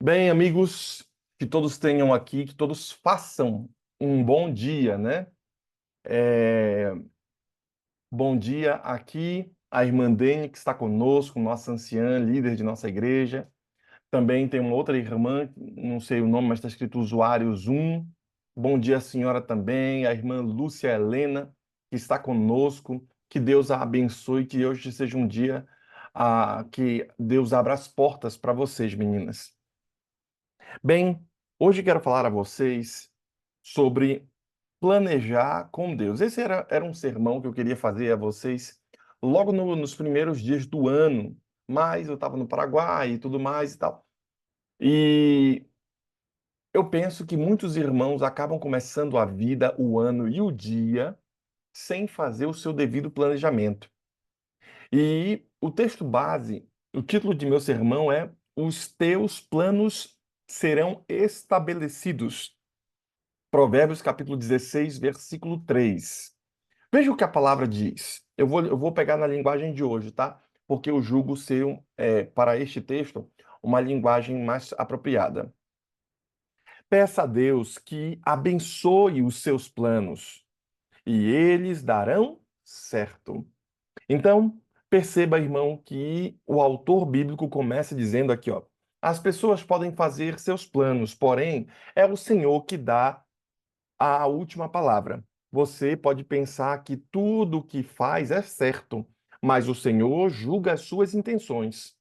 Bem, amigos, que todos tenham aqui, que todos façam um bom dia, né? É, Bom dia aqui, a irmã Dene, que está conosco, nossa anciã, líder de nossa igreja. Também tem uma outra irmã, não sei o nome, mas está escrito usuário Zoom. Bom dia, senhora também, a irmã Lúcia Helena, que está conosco. Que Deus a abençoe, que hoje seja um dia que Deus abra as portas para vocês, meninas. Bem, hoje quero falar a vocês sobre planejar com Deus. Esse era um sermão que eu queria fazer a vocês logo nos primeiros dias do ano, mas eu estava no Paraguai e tudo mais e tal. E eu penso que muitos irmãos acabam começando a vida, o ano e o dia sem fazer o seu devido planejamento. E o texto base, o título de meu sermão é Os teus planos serão estabelecidos. Provérbios capítulo 16, versículo 3. Veja o que a palavra diz. Eu vou pegar na linguagem de hoje, tá? Porque eu julgo ser, para este texto, uma linguagem mais apropriada. Peça a Deus que abençoe os seus planos e eles darão certo. Então, perceba, irmão, que o autor bíblico começa dizendo aqui, ó, as pessoas podem fazer seus planos, porém, é o Senhor que dá a última palavra. Você pode pensar que tudo o que faz é certo, mas o Senhor julga as suas intenções.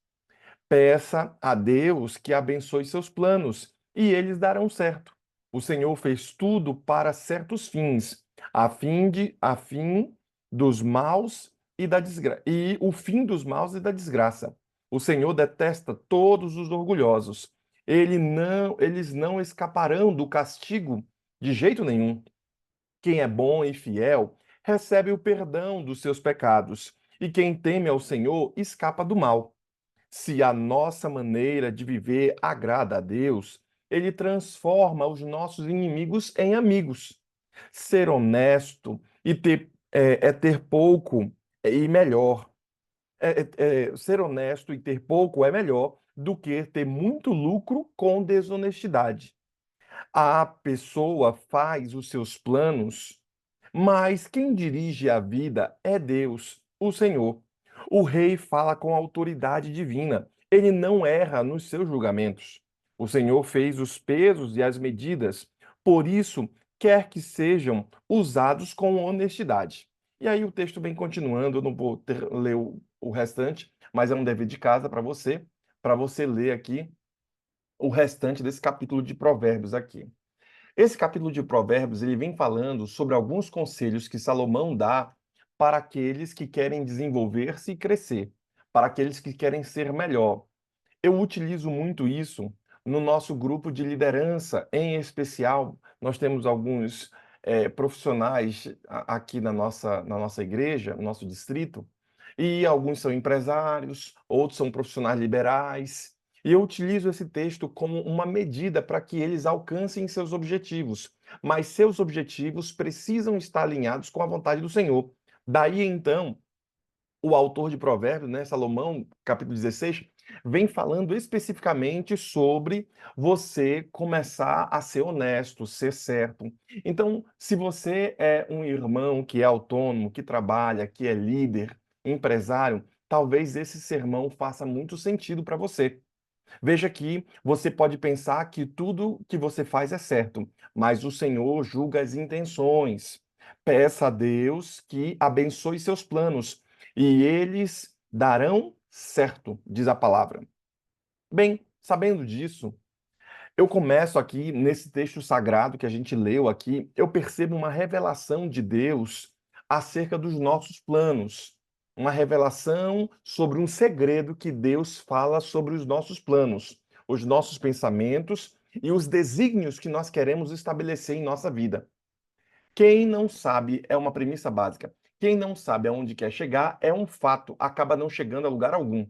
Peça a Deus que abençoe seus planos e eles darão certo. O Senhor fez tudo para certos fins, a fim dos maus e da desgraça, e o fim dos maus e da desgraça. O Senhor detesta todos os orgulhosos. Eles não escaparão do castigo de jeito nenhum. Quem é bom e fiel recebe o perdão dos seus pecados, e quem teme ao Senhor escapa do mal. Se a nossa maneira de viver agrada a Deus, Ele transforma os nossos inimigos em amigos. Ser honesto é ter pouco e melhor. Ser honesto e ter pouco é melhor do que ter muito lucro com desonestidade. A pessoa faz os seus planos, mas quem dirige a vida é Deus, o Senhor. O rei fala com autoridade divina. Ele não erra nos seus julgamentos. O Senhor fez os pesos e as medidas, por isso quer que sejam usados com honestidade. E aí o texto vem continuando, eu não vou ler o restante, mas é um dever de casa para você ler aqui o restante desse capítulo de Provérbios aqui. Esse capítulo de Provérbios, ele vem falando sobre alguns conselhos que Salomão dá para aqueles que querem desenvolver-se e crescer, para aqueles que querem ser melhor. Eu utilizo muito isso no nosso grupo de liderança, em especial, nós temos alguns profissionais aqui na nossa igreja, no nosso distrito, e alguns são empresários, outros são profissionais liberais, e eu utilizo esse texto como uma medida para que eles alcancem seus objetivos, mas seus objetivos precisam estar alinhados com a vontade do Senhor. Daí, então, o autor de Provérbios, né, Salomão, capítulo 16, vem falando especificamente sobre você começar a ser honesto, ser certo. Então, se você é um irmão que é autônomo, que trabalha, que é líder, empresário, talvez esse sermão faça muito sentido para você. Veja que você pode pensar que tudo que você faz é certo, mas o Senhor julga as intenções. Peça a Deus que abençoe seus planos e eles darão certo, diz a palavra. Bem, sabendo disso, eu começo aqui nesse texto sagrado que a gente leu aqui, eu percebo uma revelação de Deus acerca dos nossos planos, uma revelação sobre um segredo que Deus fala sobre os nossos planos, os nossos pensamentos e os desígnios que nós queremos estabelecer em nossa vida. Quem não sabe é uma premissa básica. Quem não sabe aonde quer chegar é um fato, acaba não chegando a lugar algum.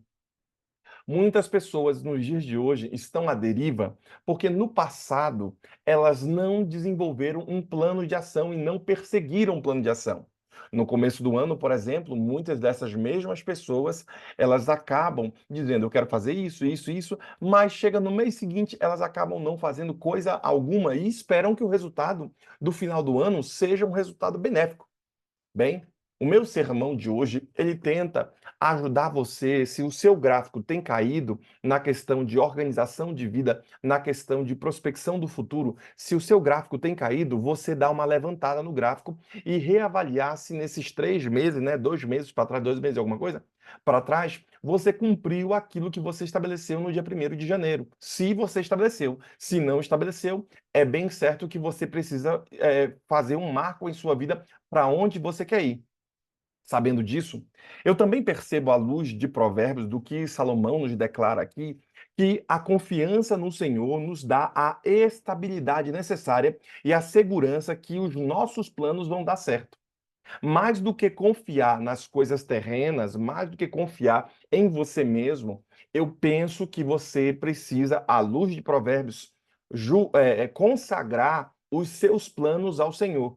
Muitas pessoas nos dias de hoje estão à deriva porque no passado elas não desenvolveram um plano de ação e não perseguiram um plano de ação. No começo do ano, por exemplo, muitas dessas mesmas pessoas, elas acabam dizendo, eu quero fazer isso, isso, isso, mas chega no mês seguinte, elas acabam não fazendo coisa alguma e esperam que o resultado do final do ano seja um resultado benéfico. Bem, o meu sermão de hoje, ele tenta ajudar você, se o seu gráfico tem caído na questão de organização de vida, na questão de prospecção do futuro, se o seu gráfico tem caído, você dá uma levantada no gráfico e reavaliar se nesses 3 meses, né, 2 meses para trás, 2 meses, alguma coisa, para trás, você cumpriu aquilo que você estabeleceu no dia 1º de janeiro. Se você estabeleceu. Se não estabeleceu, é bem certo que você precisa fazer um marco em sua vida para onde você quer ir. Sabendo disso, eu também percebo à luz de Provérbios, do que Salomão nos declara aqui, que a confiança no Senhor nos dá a estabilidade necessária e a segurança que os nossos planos vão dar certo. Mais do que confiar nas coisas terrenas, mais do que confiar em você mesmo, eu penso que você precisa, à luz de Provérbios, consagrar os seus planos ao Senhor,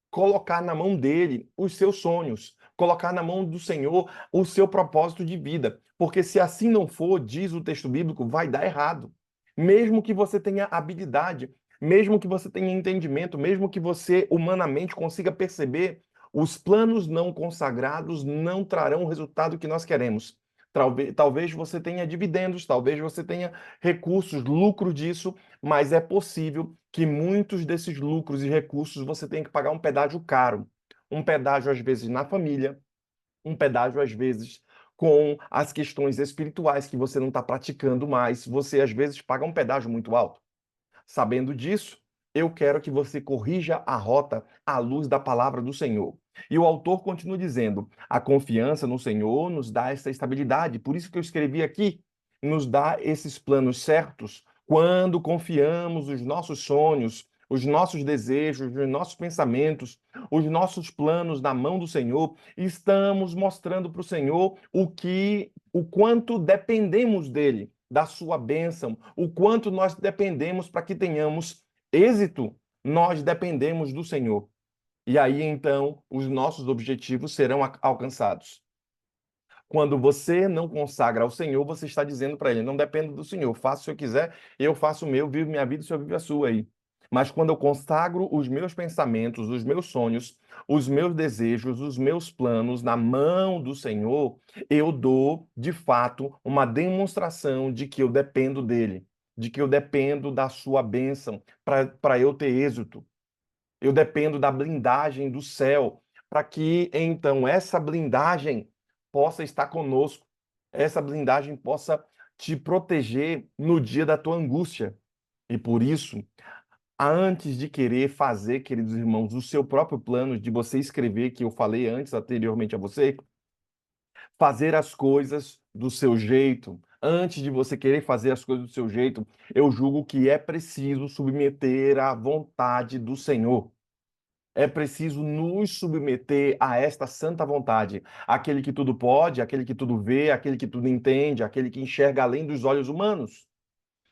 colocar na mão dele os seus sonhos, colocar na mão do Senhor o seu propósito de vida. Porque se assim não for, diz o texto bíblico, vai dar errado. Mesmo que você tenha habilidade, mesmo que você tenha entendimento, mesmo que você humanamente consiga perceber, os planos não consagrados não trarão o resultado que nós queremos. Talvez você tenha dividendos, talvez você tenha recursos, lucro disso, mas é possível que muitos desses lucros e recursos você tenha que pagar um pedágio caro. Um pedágio, às vezes, na família, um pedágio, às vezes, com as questões espirituais que você não está praticando mais. Você, às vezes, paga um pedágio muito alto. Sabendo disso, eu quero que você corrija a rota à luz da palavra do Senhor. E o autor continua dizendo: a confiança no Senhor nos dá essa estabilidade. Por isso que eu escrevi aqui, nos dá esses planos certos quando confiamos os nossos sonhos, os nossos desejos, os nossos pensamentos, os nossos planos na mão do Senhor. Estamos mostrando para o Senhor o quanto dependemos dele, da sua bênção, o quanto nós dependemos para que tenhamos êxito, nós dependemos do Senhor. E aí, então, os nossos objetivos serão alcançados. Quando você não consagra ao Senhor, você está dizendo para ele, não dependo do Senhor, faço o que eu quiser, eu faço o meu, vivo minha vida, o Senhor vive a sua aí. Mas quando eu consagro os meus pensamentos, os meus sonhos, os meus desejos, os meus planos na mão do Senhor, eu dou, de fato, uma demonstração de que eu dependo dele, de que eu dependo da sua bênção para eu ter êxito. Eu dependo da blindagem do céu, para que então essa blindagem possa estar conosco, essa blindagem possa te proteger no dia da tua angústia. E por isso, antes de querer fazer, queridos irmãos, o seu próprio plano, de você escrever, que eu falei antes, anteriormente a você, fazer as coisas do seu jeito. Antes de você querer fazer as coisas do seu jeito, eu julgo que é preciso submeter à vontade do Senhor. É preciso nos submeter a esta santa vontade. Aquele que tudo pode, aquele que tudo vê, aquele que tudo entende, aquele que enxerga além dos olhos humanos.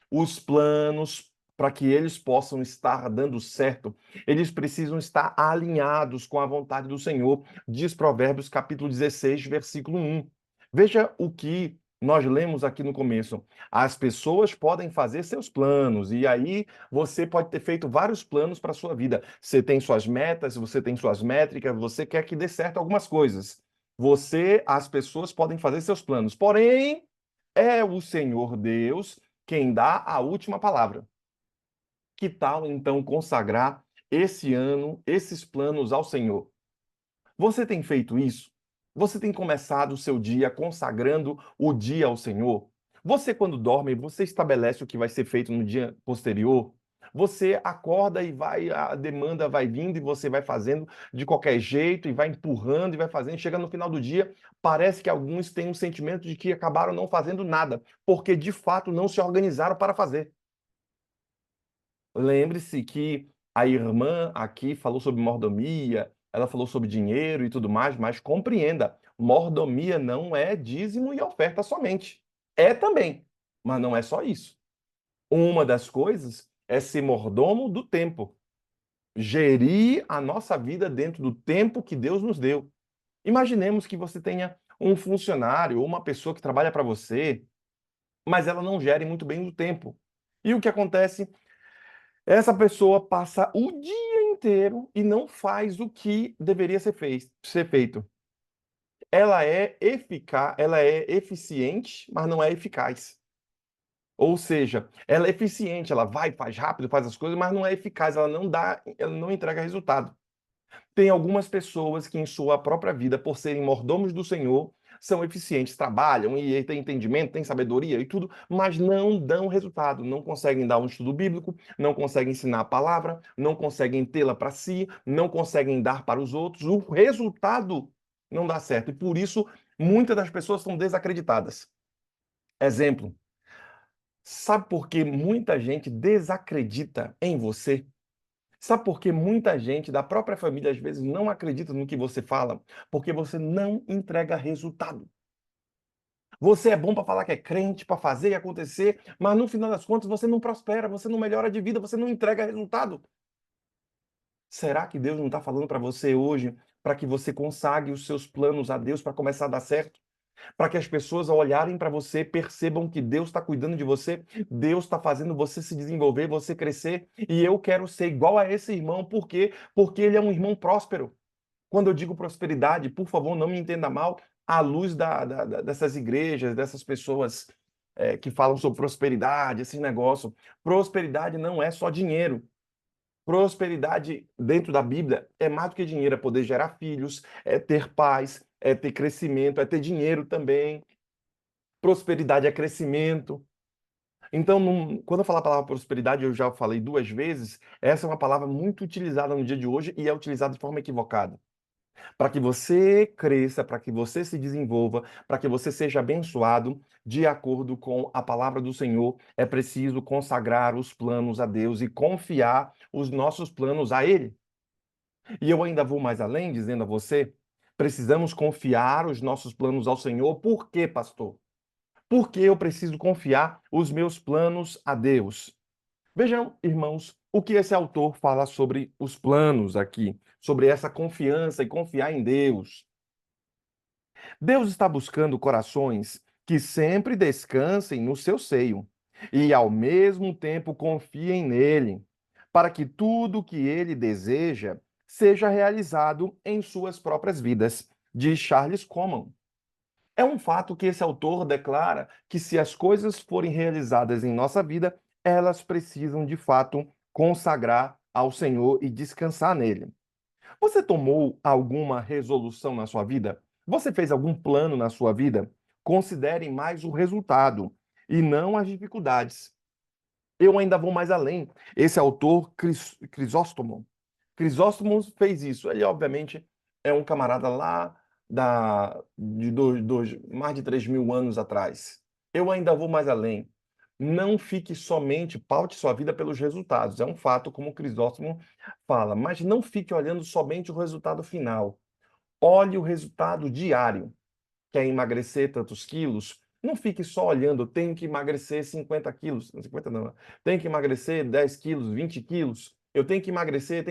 Os planos, para que eles possam estar dando certo, eles precisam estar alinhados com a vontade do Senhor, diz Provérbios capítulo 16, versículo 1. Veja o que nós lemos aqui no começo. As pessoas podem fazer seus planos, e aí você pode ter feito vários planos para a sua vida. Você tem suas metas, você tem suas métricas, você quer que dê certo algumas coisas. As pessoas podem fazer seus planos, porém, é o Senhor Deus quem dá a última palavra. Que tal então consagrar esse ano, esses planos ao Senhor? Você tem feito isso? Você tem começado o seu dia consagrando o dia ao Senhor? Você, quando dorme, você estabelece o que vai ser feito no dia posterior? Você acorda e vai, a demanda vai vindo e você vai fazendo de qualquer jeito e vai empurrando e vai fazendo. Chega no final do dia, parece que alguns têm um sentimento de que acabaram não fazendo nada, porque de fato não se organizaram para fazer. Lembre-se que a irmã aqui falou sobre mordomia, ela falou sobre dinheiro e tudo mais, mas compreenda, mordomia não é dízimo e oferta somente. É também, mas não é só isso. Uma das coisas é ser mordomo do tempo. gerir a nossa vida dentro do tempo que Deus nos deu. Imaginemos que você tenha um funcionário ou uma pessoa que trabalha para você, mas ela não gere muito bem o tempo. E o que acontece? Essa pessoa passa o dia inteiro e não faz o que deveria ser feito. Ela é eficaz, ela é eficiente, mas não é eficaz. Ou seja, ela é eficiente, ela vai, faz rápido, faz as coisas, mas não é eficaz, ela não entrega resultado. Tem algumas pessoas que, em sua própria vida, por serem mordomos do Senhor, são eficientes, trabalham e têm entendimento, têm sabedoria e tudo, mas não dão resultado, não conseguem dar um estudo bíblico, não conseguem ensinar a palavra, não conseguem tê-la para si, não conseguem dar para os outros. O resultado não dá certo e por isso muitas das pessoas são desacreditadas. Exemplo, sabe por que muita gente desacredita em você? Sabe por que muita gente da própria família às vezes não acredita no que você fala? Porque você não entrega resultado. Você é bom para falar que é crente, para fazer e acontecer, mas no final das contas você não prospera, você não melhora de vida, você não entrega resultado. Será que Deus não está falando para você hoje para que você consagre os seus planos a Deus para começar a dar certo? Para que as pessoas, ao olharem para você, percebam que Deus está cuidando de você, Deus está fazendo você se desenvolver, você crescer, e eu quero ser igual a esse irmão, por quê? Porque ele é um irmão próspero. Quando eu digo prosperidade, por favor, não me entenda mal, à luz dessas igrejas, dessas pessoas que falam sobre prosperidade, esse negócio. Prosperidade não é só dinheiro. Prosperidade dentro da Bíblia é mais do que dinheiro, é poder gerar filhos, é ter paz, é ter crescimento, é ter dinheiro também. Prosperidade é crescimento. Então, quando eu falar a palavra prosperidade, eu já falei duas vezes, essa é uma palavra muito utilizada no dia de hoje e é utilizada de forma equivocada. Para que você cresça, para que você se desenvolva, para que você seja abençoado, de acordo com a palavra do Senhor, é preciso consagrar os planos a Deus e confiar os nossos planos a Ele. E eu ainda vou mais além, dizendo a você, precisamos confiar os nossos planos ao Senhor. Por quê, pastor? Porque eu preciso confiar os meus planos a Deus. Vejam, irmãos, o que esse autor fala sobre os planos aqui, sobre essa confiança e confiar em Deus. Deus está buscando corações que sempre descansem no seu seio e, ao mesmo tempo, confiem nele, para que tudo o que ele deseja seja realizado em suas próprias vidas, diz Charles Common. É um fato que esse autor declara que, se as coisas forem realizadas em nossa vida, elas precisam, de fato, consagrar ao Senhor e descansar nele. Você tomou alguma resolução na sua vida? Você fez algum plano na sua vida? Considere mais o resultado e não as dificuldades. Eu ainda vou mais além. Esse autor, Crisóstomo, Crisóstomo fez isso. Ele, obviamente, é um camarada lá de mais de 3.000 anos atrás. Eu ainda vou mais além. Não fique somente, paute sua vida pelos resultados. É um fato, como Crisóstomo fala, mas não fique olhando somente o resultado final. Olhe o resultado diário. Quer emagrecer tantos quilos? Não fique só olhando, tenho que emagrecer 50 quilos. 50 não, tenho que emagrecer 10 quilos, 20 quilos. Eu tenho que emagrecer.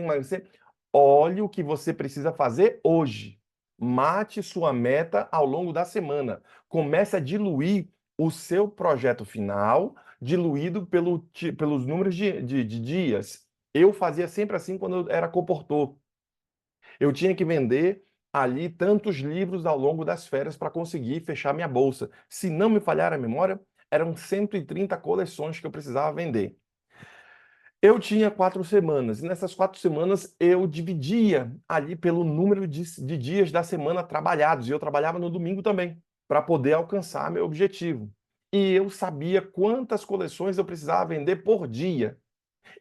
Olhe o que você precisa fazer hoje. Mate sua meta ao longo da semana. Comece a diluir o seu projeto final, diluído pelos números de dias. Eu fazia sempre assim quando eu era comportor. Eu tinha que vender ali tantos livros ao longo das férias para conseguir fechar minha bolsa. Se não me falhar a memória, eram 130 coleções que eu precisava vender. Eu tinha 4 semanas, e nessas 4 semanas eu dividia ali pelo número de dias da semana trabalhados, e eu trabalhava no domingo também, para poder alcançar meu objetivo. E eu sabia quantas coleções eu precisava vender por dia.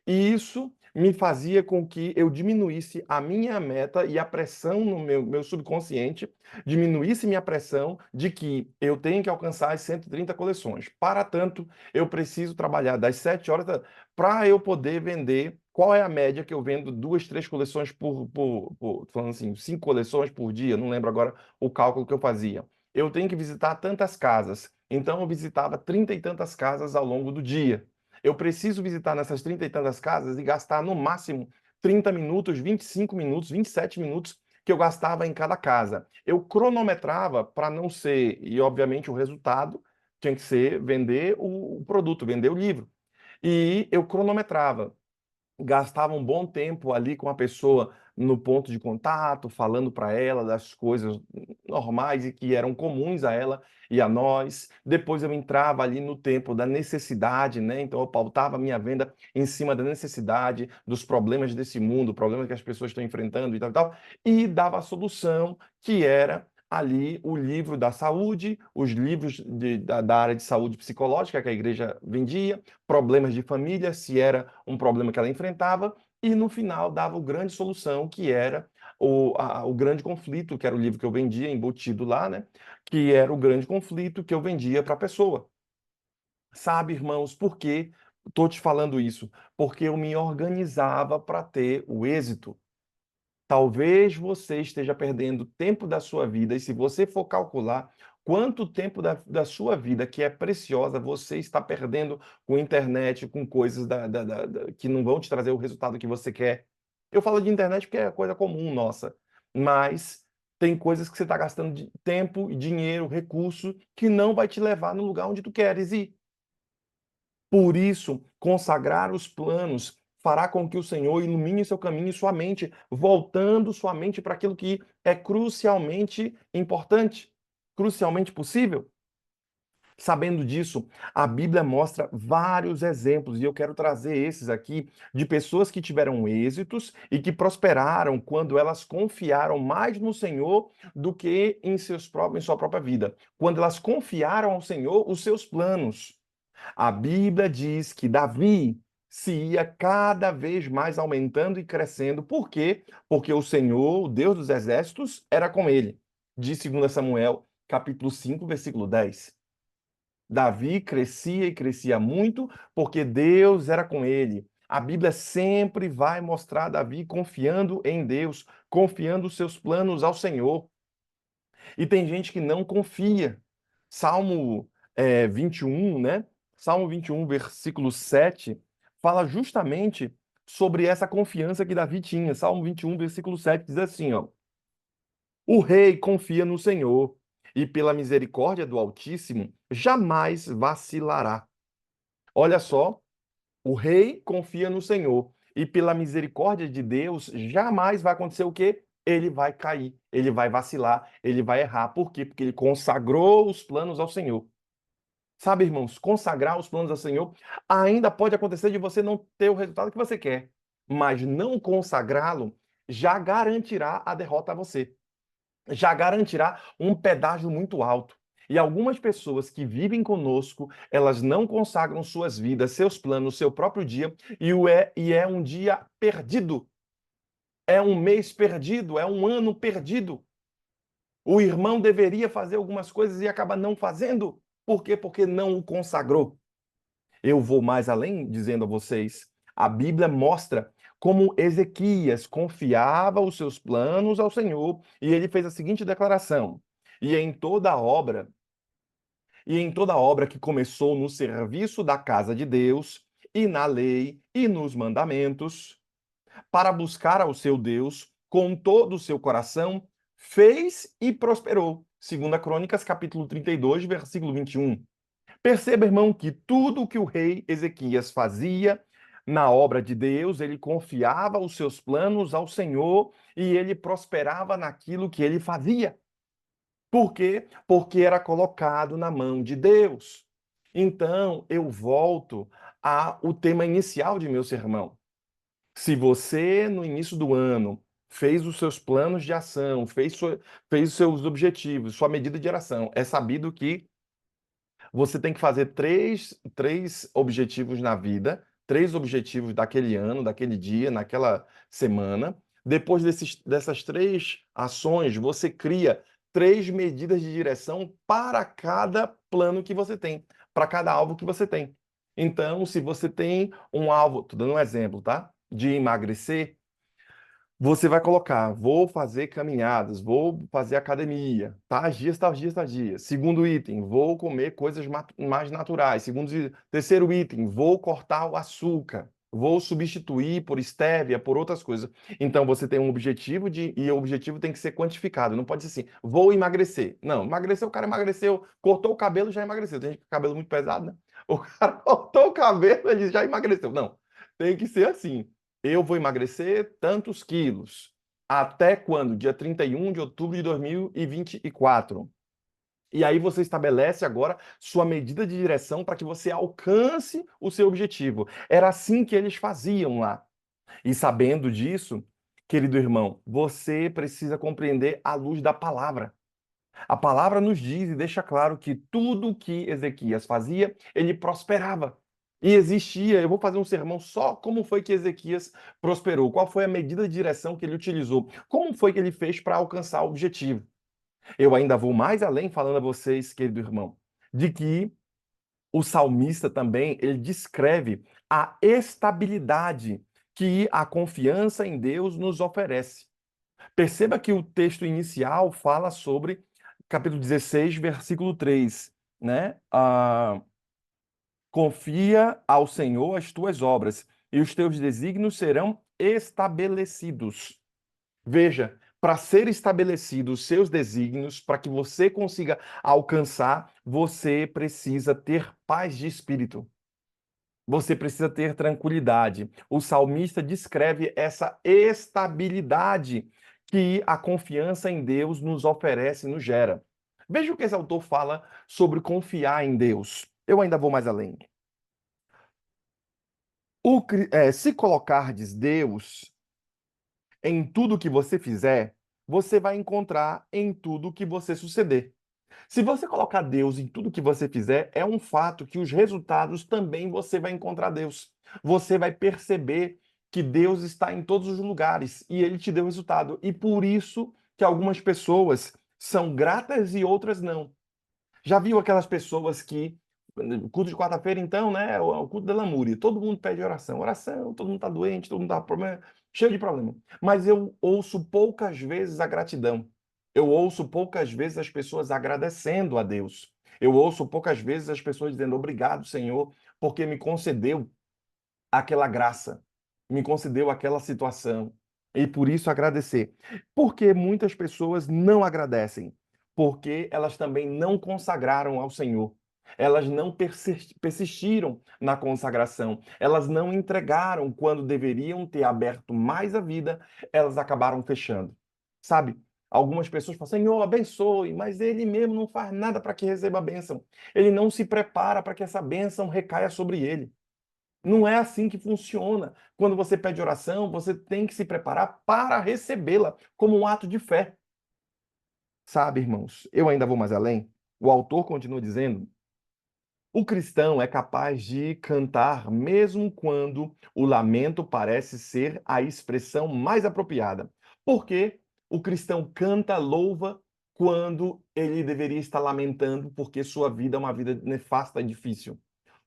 E isso me fazia com que eu diminuísse a minha meta e a pressão no meu subconsciente, diminuísse minha pressão de que eu tenho que alcançar as 130 coleções. Para tanto, eu preciso trabalhar das 7 horas para eu poder vender. Qual é a média que eu vendo 2, 3 coleções falando assim, 5 coleções por dia? Não lembro agora o cálculo que eu fazia. Eu tenho que visitar tantas casas. Então, eu visitava 30 e tantas casas ao longo do dia. Eu preciso visitar nessas 30 e tantas casas e gastar no máximo 30 minutos, 25 minutos, 27 minutos que eu gastava em cada casa. Eu cronometrava para não ser, e obviamente o resultado tinha que ser vender o produto, vender o livro. E eu cronometrava, gastava um bom tempo ali com a pessoa no ponto de contato, falando para ela das coisas normais e que eram comuns a ela e a nós. Depois eu entrava ali no tempo da necessidade, né? Então eu pautava a minha venda em cima da necessidade, dos problemas desse mundo, problemas que as pessoas estão enfrentando e tal, tal, e dava a solução que era ali o livro da saúde, os livros da área de saúde psicológica que a igreja vendia, problemas de família, se era um problema que ela enfrentava, e no final dava o grande solução, que era o grande conflito, que era o livro que eu vendia, embutido lá, né? Que era o grande conflito que eu vendia para a pessoa. Sabe, irmãos, por que estou te falando isso? Porque eu me organizava para ter o êxito. Talvez você esteja perdendo tempo da sua vida, e se você for calcular quanto tempo da sua vida, que é preciosa, você está perdendo com internet, com coisas que não vão te trazer o resultado que você quer. Eu falo de internet porque é coisa comum nossa, mas tem coisas que você está gastando de tempo, dinheiro, recurso, que não vai te levar no lugar onde tu queres ir. Por isso, consagrar os planos fará com que o Senhor ilumine seu caminho e sua mente, voltando sua mente para aquilo que é crucialmente importante, crucialmente possível. Sabendo disso, a Bíblia mostra vários exemplos, e eu quero trazer esses aqui, de pessoas que tiveram êxitos e que prosperaram quando elas confiaram mais no Senhor do que em em sua própria vida. Quando elas confiaram ao Senhor os seus planos. A Bíblia diz que Davi se ia cada vez mais aumentando e crescendo. Por quê? Porque o Senhor, o Deus dos exércitos, era com ele. De 2 Samuel, capítulo 5, versículo 10. Davi crescia e crescia muito porque Deus era com ele. A Bíblia sempre vai mostrar Davi confiando em Deus, confiando os seus planos ao Senhor. E tem gente que não confia. Salmo 21, né? Salmo 21, versículo 7, fala justamente sobre essa confiança que Davi tinha. Salmo 21, versículo 7 diz assim, ó: O rei confia no Senhor, e pela misericórdia do Altíssimo jamais vacilará. Olha só, o rei confia no Senhor, e pela misericórdia de Deus jamais vai acontecer o quê? Ele vai cair, ele vai vacilar, ele vai errar. Por quê? Porque ele consagrou os planos ao Senhor. Sabe, irmãos, consagrar os planos ao Senhor ainda pode acontecer de você não ter o resultado que você quer, mas não consagrá-lo já garantirá a derrota a você, já garantirá um pedágio muito alto. E algumas pessoas que vivem conosco, elas não consagram suas vidas, seus planos, seu próprio dia, e é um dia perdido. É um mês perdido, é um ano perdido. O irmão deveria fazer algumas coisas e acaba não fazendo. Por quê? Porque não o consagrou. Eu vou mais além, dizendo a vocês, a Bíblia mostra como Ezequias confiava os seus planos ao Senhor, e ele fez a seguinte declaração: E em toda obra, e em toda obra que começou no serviço da casa de Deus, e na lei, e nos mandamentos, para buscar ao seu Deus com todo o seu coração, fez e prosperou. 2 Crônicas, capítulo 32, versículo 21. Perceba, irmão, que tudo o que o rei Ezequias fazia na obra de Deus, ele confiava os seus planos ao Senhor e ele prosperava naquilo que ele fazia. Por quê? Porque era colocado na mão de Deus. Então, eu volto ao tema inicial de meu sermão. Se você, no início do ano, fez os seus planos de ação, fez os seus objetivos, sua medida de ação, é sabido que você tem que fazer três objetivos na vida, três objetivos daquele ano, daquele dia, naquela semana. Depois dessas três ações, você cria três medidas de direção para cada plano que você tem, para cada alvo que você tem. Então, se você tem um alvo, estou dando um exemplo, tá? De emagrecer, você vai colocar, vou fazer caminhadas, vou fazer academia, tais dias, tais dias, tais dias. Segundo item, vou comer coisas mais naturais. Terceiro item, vou cortar o açúcar. Vou substituir por estévia, por outras coisas. Então você tem um objetivo e o objetivo tem que ser quantificado. Não pode ser assim, vou emagrecer. Não, emagreceu, o cara emagreceu, cortou o cabelo, já emagreceu. Tem gente com cabelo muito pesado, né? O cara cortou o cabelo, ele já emagreceu. Não, tem que ser assim. Eu vou emagrecer tantos quilos. Até quando? Dia 31 de outubro de 2024. E aí você estabelece agora sua medida de direção para que você alcance o seu objetivo. Era assim que eles faziam lá. E sabendo disso, querido irmão, você precisa compreender a luz da palavra. A palavra nos diz e deixa claro que tudo que Ezequias fazia, ele prosperava. E existia, eu vou fazer um sermão só como foi que Ezequias prosperou, qual foi a medida de direção que ele utilizou, como foi que ele fez para alcançar o objetivo. Eu ainda vou mais além falando a vocês, querido irmão, de que o salmista também, ele descreve a estabilidade que a confiança em Deus nos oferece. Perceba que o texto inicial fala sobre capítulo 16, versículo 3, né? Confia ao Senhor as tuas obras, e os teus desígnios serão estabelecidos. Veja, para ser estabelecidos os seus desígnios, para que você consiga alcançar, você precisa ter paz de espírito. Você precisa ter tranquilidade. O salmista descreve essa estabilidade que a confiança em Deus nos oferece, nos gera. Veja o que esse autor fala sobre confiar em Deus. Eu ainda vou mais além. Se colocardes Deus em tudo que você fizer, você vai encontrar em tudo que você suceder. Se você colocar Deus em tudo que você fizer, é um fato que os resultados também você vai encontrar Deus. Você vai perceber que Deus está em todos os lugares e ele te deu resultado. E por isso que algumas pessoas são gratas e outras não. Já viu aquelas pessoas que culto de quarta-feira, então, né? O culto da lamúria. Todo mundo pede oração. Oração, todo mundo está doente, todo mundo está com problema, cheio de problema. Mas eu ouço poucas vezes a gratidão. Eu ouço poucas vezes as pessoas agradecendo a Deus. Eu ouço poucas vezes as pessoas dizendo obrigado, Senhor, porque me concedeu aquela graça, me concedeu aquela situação. E por isso agradecer. Porque muitas pessoas não agradecem, porque elas também não consagraram ao Senhor. Elas não persistiram na consagração. Elas não entregaram quando deveriam ter aberto mais a vida, elas acabaram fechando. Sabe? Algumas pessoas falam, Senhor, abençoe, mas ele mesmo não faz nada para que receba a bênção. Ele não se prepara para que essa bênção recaia sobre ele. Não é assim que funciona. Quando você pede oração, você tem que se preparar para recebê-la como um ato de fé. Sabe, irmãos, eu ainda vou mais além. O autor continua dizendo: o cristão é capaz de cantar mesmo quando o lamento parece ser a expressão mais apropriada. Porque o cristão canta, louva quando ele deveria estar lamentando porque sua vida é uma vida nefasta e difícil.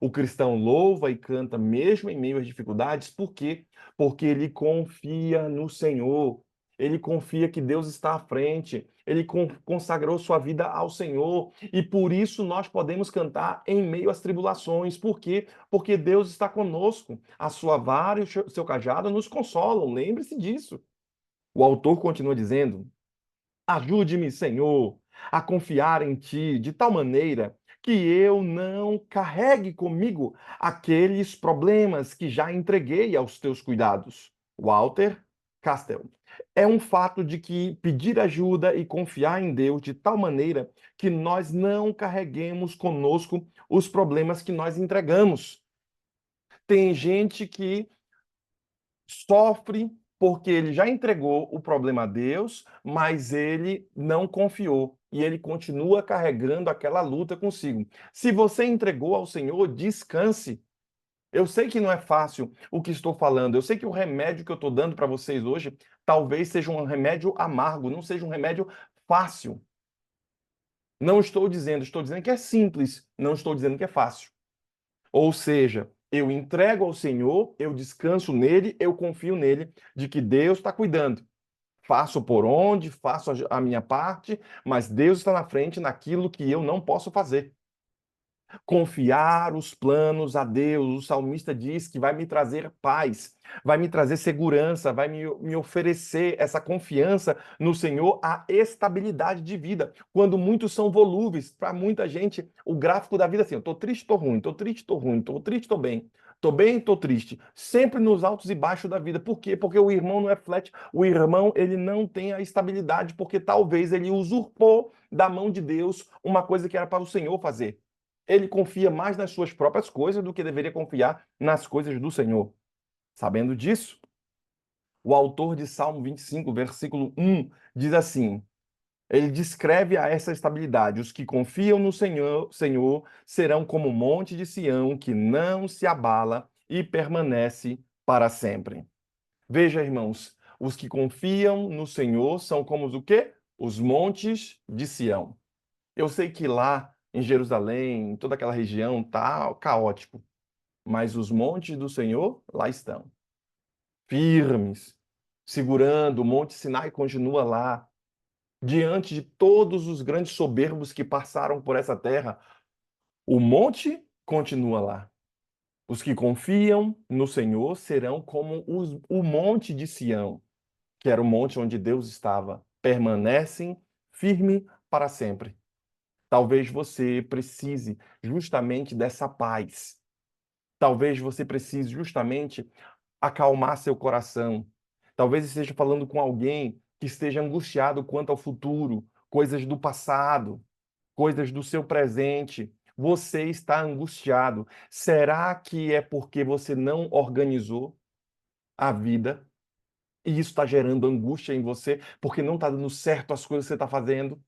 O cristão louva e canta mesmo em meio às dificuldades, por quê? Porque ele confia no Senhor. Ele confia que Deus está à frente. Ele consagrou sua vida ao Senhor e por isso nós podemos cantar em meio às tribulações. Por quê? Porque Deus está conosco. A sua vara e o seu cajado nos consolam. Lembre-se disso. O autor continua dizendo: ajude-me, Senhor, a confiar em ti de tal maneira que eu não carregue comigo aqueles problemas que já entreguei aos teus cuidados. Walter Castell. É um fato de que pedir ajuda e confiar em Deus de tal maneira que nós não carreguemos conosco os problemas que nós entregamos. Tem gente que sofre porque ele já entregou o problema a Deus, mas ele não confiou e ele continua carregando aquela luta consigo. Se você entregou ao Senhor, descanse. Eu sei que não é fácil o que estou falando. Eu sei que o remédio que eu estou dando para vocês hoje talvez seja um remédio amargo, não seja um remédio fácil. Não estou dizendo que é simples, não estou dizendo que é fácil. Ou seja, eu entrego ao Senhor, eu descanso nele, eu confio nele, de que Deus está cuidando. Faço por onde, faço a minha parte, mas Deus está na frente naquilo que eu não posso fazer. Confiar os planos a Deus. O salmista diz que vai me trazer paz, vai me trazer segurança, vai me oferecer essa confiança no Senhor, a estabilidade de vida. Quando muitos são volúveis, para muita gente, o gráfico da vida é assim: eu tô triste, tô ruim, tô triste, tô ruim, tô triste, tô bem. Tô bem, tô triste. Sempre nos altos e baixos da vida. Por quê? Porque o irmão não é flat. O irmão, ele não tem a estabilidade, porque talvez ele usurpou da mão de Deus uma coisa que era para o Senhor fazer. Ele confia mais nas suas próprias coisas do que deveria confiar nas coisas do Senhor. Sabendo disso, o autor de Salmo 25, versículo 1, diz assim: ele descreve a essa estabilidade: os que confiam no Senhor serão como o monte de Sião, que não se abala e permanece para sempre. Veja, irmãos, os que confiam no Senhor são como os o quê? Os montes de Sião. Eu sei que lá em Jerusalém, em toda aquela região, tá caótico, mas os montes do Senhor lá estão, firmes, segurando. O Monte Sinai continua lá, diante de todos os grandes soberbos que passaram por essa terra. O monte continua lá. Os que confiam no Senhor serão como o monte de Sião, que era o monte onde Deus estava, permanecem firme para sempre. Talvez você precise justamente dessa paz. Talvez você precise justamente acalmar seu coração. Talvez esteja falando com alguém que esteja angustiado quanto ao futuro, coisas do passado, coisas do seu presente. Você está angustiado. Será que é porque você não organizou a vida e isso está gerando angústia em você, porque não está dando certo as coisas que você está fazendo?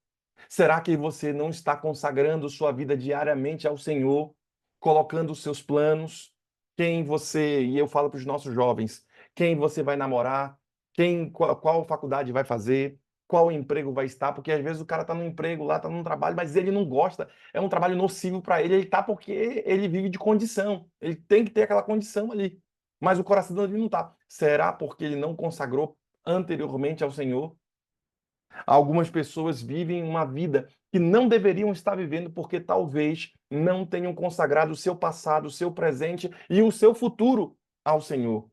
Será que você não está consagrando sua vida diariamente ao Senhor, colocando os seus planos? Quem você, e eu falo para os nossos jovens, quem você vai namorar, qual faculdade vai fazer, qual emprego vai estar, porque às vezes o cara está no emprego lá, está no trabalho, mas ele não gosta, é um trabalho nocivo para ele, ele está porque ele vive de condição, ele tem que ter aquela condição ali, mas o coração dele não está. Será porque ele não consagrou anteriormente ao Senhor? Algumas pessoas vivem uma vida que não deveriam estar vivendo porque talvez não tenham consagrado o seu passado, o seu presente e o seu futuro ao Senhor.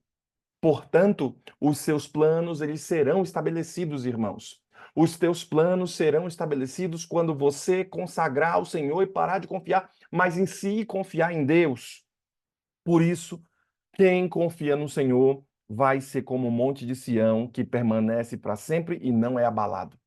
Portanto, os seus planos eles serão estabelecidos, irmãos. Os teus planos serão estabelecidos quando você consagrar ao Senhor e parar de confiar mais em si e confiar em Deus. Por isso, quem confia no Senhor vai ser como o monte de Sião, que permanece para sempre e não é abalado.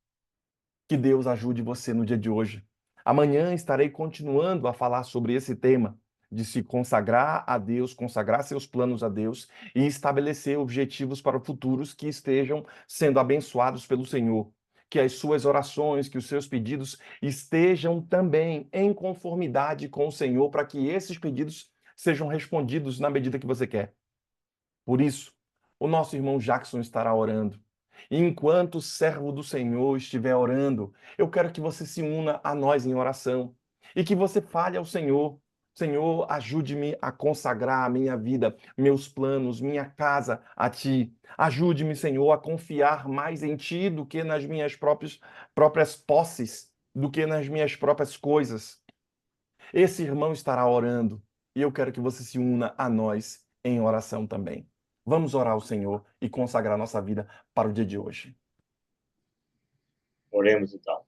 Que Deus ajude você no dia de hoje. Amanhã estarei continuando a falar sobre esse tema de se consagrar a Deus, consagrar seus planos a Deus e estabelecer objetivos para futuros que estejam sendo abençoados pelo Senhor. Que as suas orações, que os seus pedidos estejam também em conformidade com o Senhor, para que esses pedidos sejam respondidos na medida que você quer. Por isso, o nosso irmão Jackson estará orando. E enquanto o servo do Senhor estiver orando, eu quero que você se una a nós em oração e que você fale ao Senhor: Senhor, ajude-me a consagrar a minha vida, meus planos, minha casa a Ti. Ajude-me, Senhor, a confiar mais em Ti do que nas minhas próprias posses, do que nas minhas próprias coisas. Esse irmão estará orando e eu quero que você se una a nós em oração também. Vamos orar ao Senhor e consagrar nossa vida para o dia de hoje. Oremos então.